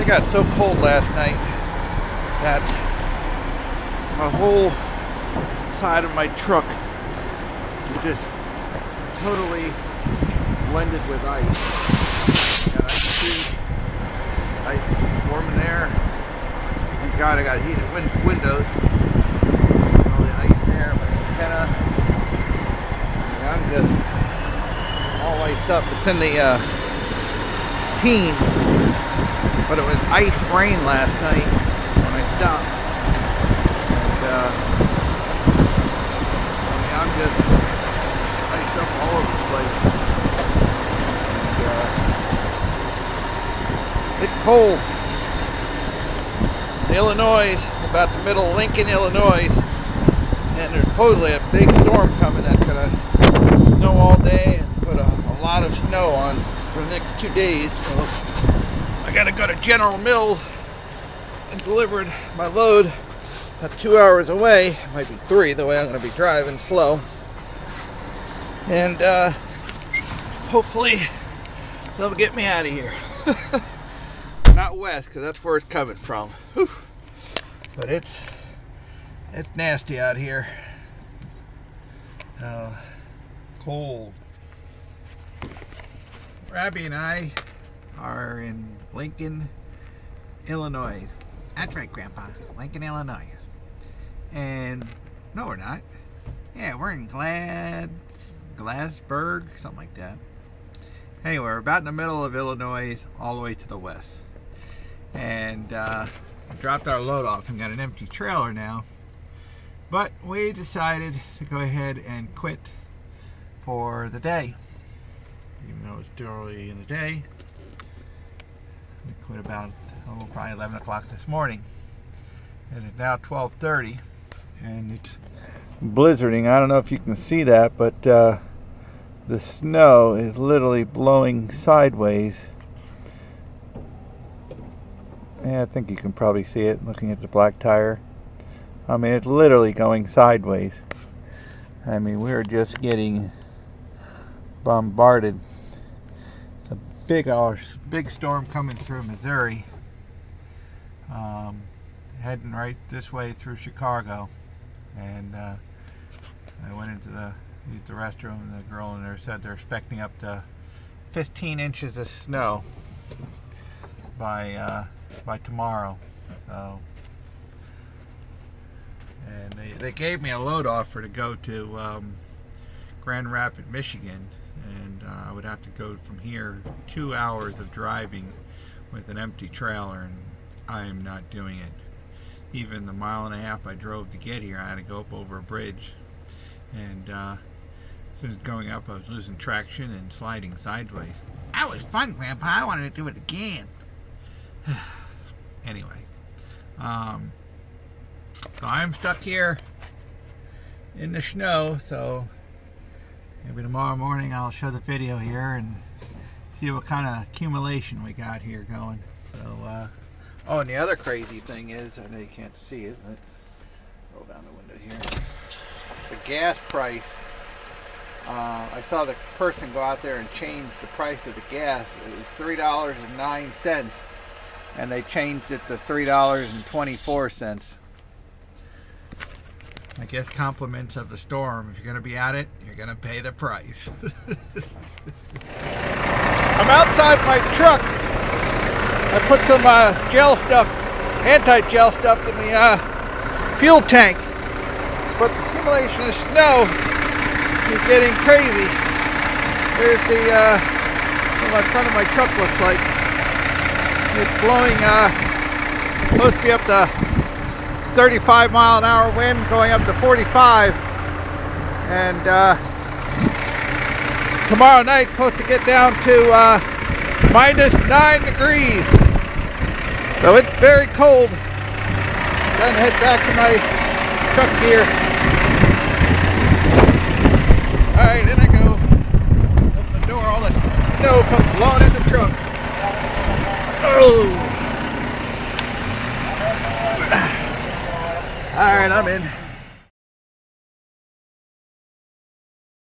got so cold last night that my whole side of my truck was just totally blended with ice. Got ice warm in there. Thank God I got heated windows. All the ice there, my antenna. I'm just all iced up. It's in the teens, but it was ice rain last night when I stopped. And I'm just iced up all over the place. And, it's cold. In Illinois, about the middle of Lincoln, Illinois, and there's supposedly a big storm coming that's gonna snow all day and put a lot of snow on for the next 2 days. So I gotta go to General Mills and deliver my load about 2 hours away. It might be 3 the way I'm gonna be driving slow. And hopefully they'll get me out of here. Not west, because that's where it's coming from. Whew. But it's nasty out here. Cold. Rabbi and I are in Lincoln, Illinois. That's right, Grandpa. Lincoln, Illinois. And no, we're not. Yeah, we're in Glassburg, something like that. Anyway, we're about in the middle of Illinois, all the way to the west. And dropped our load off and got an empty trailer now. But we decided to go ahead and quit for the day. Even though it's still early in the day. We quit about probably 11 o'clock this morning. And it's now 12:30 and it's blizzarding. I don't know if you can see that, but the snow is literally blowing sideways. Yeah, I think you can probably see it looking at the black tire. I mean, it's literally going sideways. I mean, we're just getting bombarded. It's a big storm coming through Missouri, heading right this way through Chicago. And I went into used the restroom, and the girl in there said they're expecting up to 15 inches of snow by tomorrow. So, and they gave me a load offer to go to Grand Rapids, Michigan, and I would have to go from here 2 hours of driving with an empty trailer, and I am not doing it. Even the 1.5 miles I drove to get here, I had to go up over a bridge, and as soon as going up, I was losing traction and sliding sideways. That was fun, Grandpa. I wanted to do it again. Anyway, so I'm stuck here in the snow, so maybe tomorrow morning I'll show the video here and see what kind of accumulation we got here going. So, oh, and the other crazy thing is, I know you can't see it, but roll down the window here. The gas price. I saw the person go out there and change the price of the gas. It was $3.09, and they changed it to $3.24. I guess compliments of the storm. If you're going to be at it, you're going to pay the price. I'm outside my truck. I put some gel stuff, anti-gel stuff in the fuel tank. But the accumulation of snow is getting crazy. There's what my front of my truck looks like. It's blowing, supposed to be up to 35-mile-an-hour wind, going up to 45. And tomorrow night, supposed to get down to -9 degrees. So it's very cold. Trying to head back to my truck here. Alright, in I go. Open the door, all the snow comes blowing in the truck. Oh! Alright, I'm in.